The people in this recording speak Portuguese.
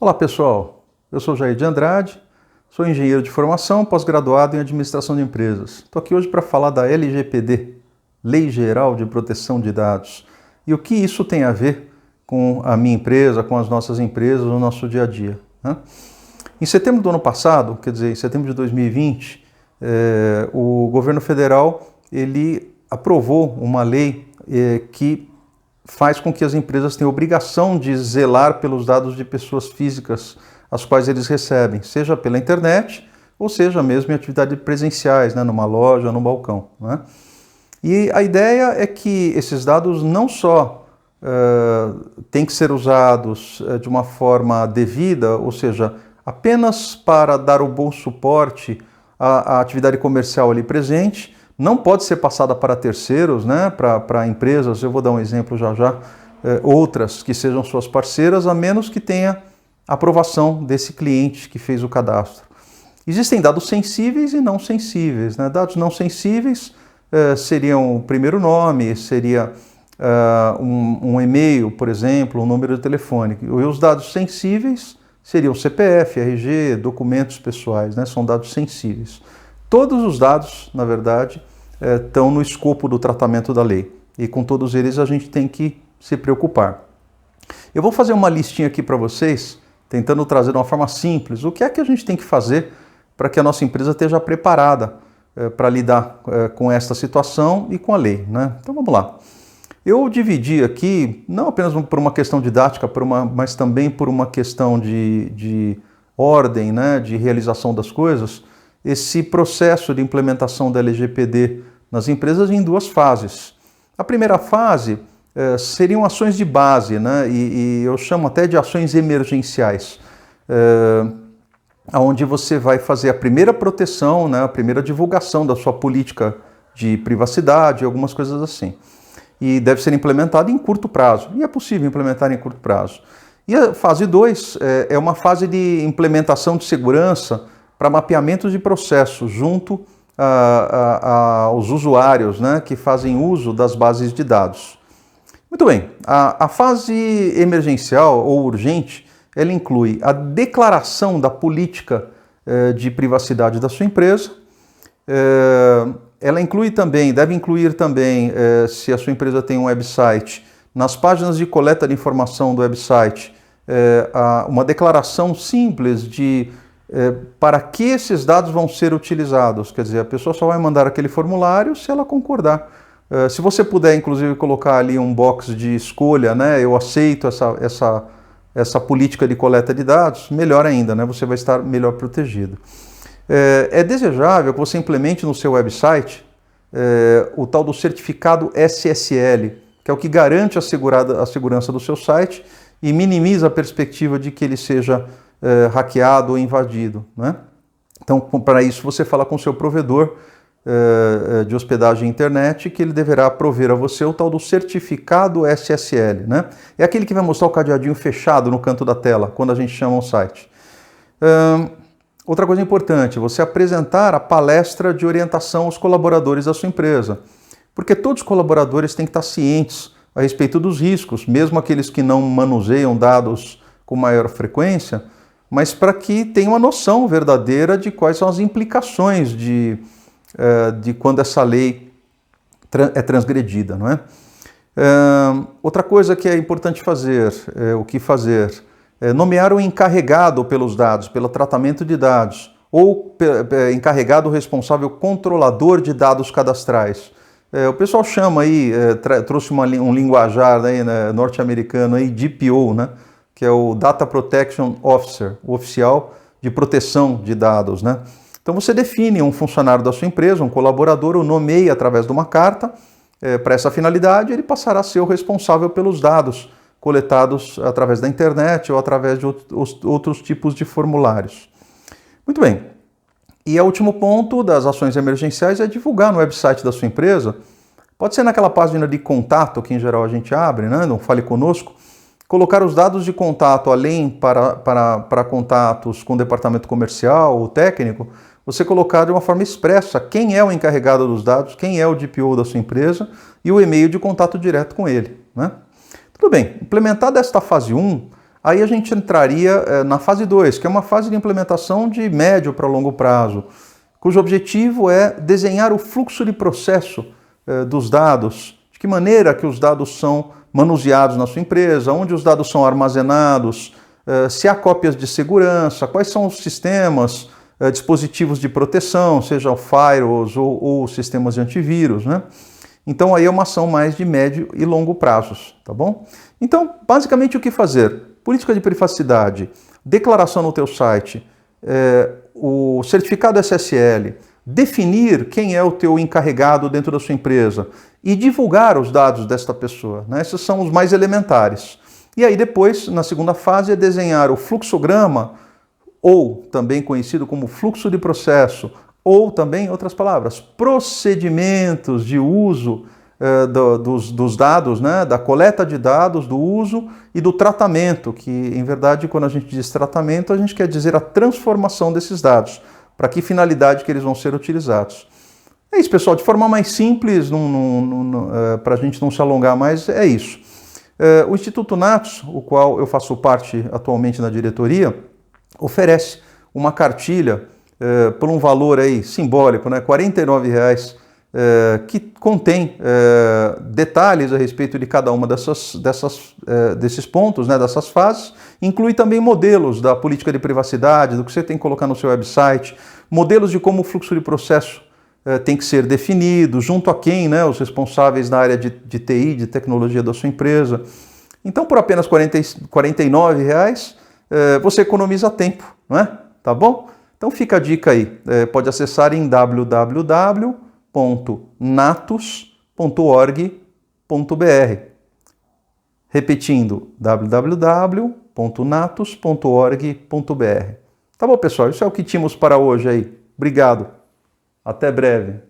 Olá pessoal, eu sou Jair de Andrade, sou engenheiro de formação, pós-graduado em administração de empresas. Estou aqui hoje para falar da LGPD, Lei Geral de Proteção de Dados, e o que isso tem a ver com a minha empresa, com as nossas empresas, no nosso dia a dia, né? Em setembro do ano passado, quer dizer, em setembro de 2020, o governo federal ele aprovou uma lei que faz com que as empresas tenham obrigação de zelar pelos dados de pessoas físicas as quais eles recebem, seja pela internet ou seja mesmo em atividades presenciais, né, numa loja, num balcão, né? E a ideia é que esses dados não só têm que ser usados de uma forma devida, ou seja, apenas para dar o bom suporte à atividade comercial ali presente, não pode ser passada para terceiros, né, para empresas, eu vou dar um exemplo já, outras que sejam suas parceiras, a menos que tenha aprovação desse cliente que fez o cadastro. Existem dados sensíveis e não sensíveis, né? Dados não sensíveis seriam o primeiro nome, seria um e-mail, por exemplo, um número de telefone. E os dados sensíveis seriam CPF, RG, documentos pessoais, né? São dados sensíveis. Todos os dados, na verdade, estão no escopo do tratamento da lei. E com todos eles a gente tem que se preocupar. Eu vou fazer uma listinha aqui para vocês, tentando trazer de uma forma simples o que é que a gente tem que fazer para que a nossa empresa esteja preparada para lidar com esta situação e com a lei, né? Então vamos lá. Eu dividi aqui, não apenas por uma questão didática, mas também por uma questão de ordem, né, de realização das coisas, esse processo de implementação da LGPD nas empresas em duas fases. A primeira fase seriam ações de base, né, e eu chamo até de ações emergenciais, onde você vai fazer a primeira proteção, né, a primeira divulgação da sua política de privacidade, algumas coisas assim. E deve ser implementado em curto prazo, e é possível implementar em curto prazo. E a fase 2 é uma fase de implementação de segurança para mapeamento de processos junto aos usuários, né, que fazem uso das bases de dados. Muito bem, a fase emergencial ou urgente, ela inclui a declaração da política de privacidade da sua empresa. Ela deve incluir também, se a sua empresa tem um website, nas páginas de coleta de informação do website, uma declaração simples de para que esses dados vão ser utilizados. Quer dizer, a pessoa só vai mandar aquele formulário se ela concordar. Se você puder, inclusive, colocar ali um box de escolha, né, eu aceito essa política de coleta de dados, melhor ainda, né, você vai estar melhor protegido. É desejável que você implemente no seu website o tal do certificado SSL, que é o que garante a segurança do seu site e minimiza a perspectiva de que ele seja hackeado ou invadido, né? Então, para isso, você fala com o seu provedor de hospedagem internet que ele deverá prover a você o tal do certificado SSL, né? É aquele que vai mostrar o cadeadinho fechado no canto da tela, quando a gente chama um site. Outra coisa importante, você apresentar a palestra de orientação aos colaboradores da sua empresa, porque todos os colaboradores têm que estar cientes a respeito dos riscos, mesmo aqueles que não manuseiam dados com maior frequência, mas para que tenham uma noção verdadeira de quais são as implicações de quando essa lei é transgredida, não é? Outra coisa que é importante fazer, nomear o encarregado pelos dados, pelo tratamento de dados, ou encarregado responsável controlador de dados cadastrais. O pessoal chama aí, trouxe um linguajar aí, né, norte-americano aí, DPO, né, que é o Data Protection Officer, o oficial de proteção de dados, né? Então você define um funcionário da sua empresa, um colaborador, o nomeia através de uma carta para essa finalidade, ele passará a ser o responsável pelos dados coletados através da internet ou através de outros tipos de formulários. Muito bem. E o último ponto das ações emergenciais é divulgar no website da sua empresa. Pode ser naquela página de contato que em geral a gente abre, né? Não Fale Conosco. Colocar os dados de contato além para contatos com o departamento comercial ou técnico, você colocar de uma forma expressa quem é o encarregado dos dados, quem é o DPO da sua empresa e o e-mail de contato direto com ele, né? Tudo bem, implementada esta fase 1, aí a gente entraria na fase 2, que é uma fase de implementação de médio para longo prazo, cujo objetivo é desenhar o fluxo de processo dos dados, de que maneira que os dados são manuseados na sua empresa, onde os dados são armazenados, se há cópias de segurança, quais são os sistemas, dispositivos de proteção, sejam firewalls ou sistemas de antivírus, né? Então aí é uma ação mais de médio e longo prazos, tá bom? Então, basicamente o que fazer? Política de privacidade, declaração no teu site, o certificado SSL, definir quem é o teu encarregado dentro da sua empresa e divulgar os dados desta pessoa, né? Esses são os mais elementares. E aí depois, na segunda fase, é desenhar o fluxograma, ou também conhecido como fluxo de processo, ou também, em outras palavras, procedimentos de uso dos dados, né? Da coleta de dados, do uso e do tratamento, que em verdade quando a gente diz tratamento, a gente quer dizer a transformação desses dados, para que finalidade que eles vão ser utilizados. É isso, pessoal, de forma mais simples, para a gente não se alongar mais, é isso. O Instituto Natos, o qual eu faço parte atualmente na diretoria, oferece uma cartilha por um valor aí simbólico, né, R$ 49,00, que contém detalhes a respeito de cada uma desses pontos, né, dessas fases, inclui também modelos da política de privacidade, do que você tem que colocar no seu website, modelos de como o fluxo de processo tem que ser definido, junto a quem, né, os responsáveis na área de TI, de tecnologia da sua empresa. Então, por apenas R$ 49,00, você economiza tempo, não é? Tá bom? Então fica a dica aí, pode acessar em www.natus.org.br. Repetindo, www.natus.org.br. Tá bom, pessoal? Isso é o que tínhamos para hoje aí. Obrigado. Até breve.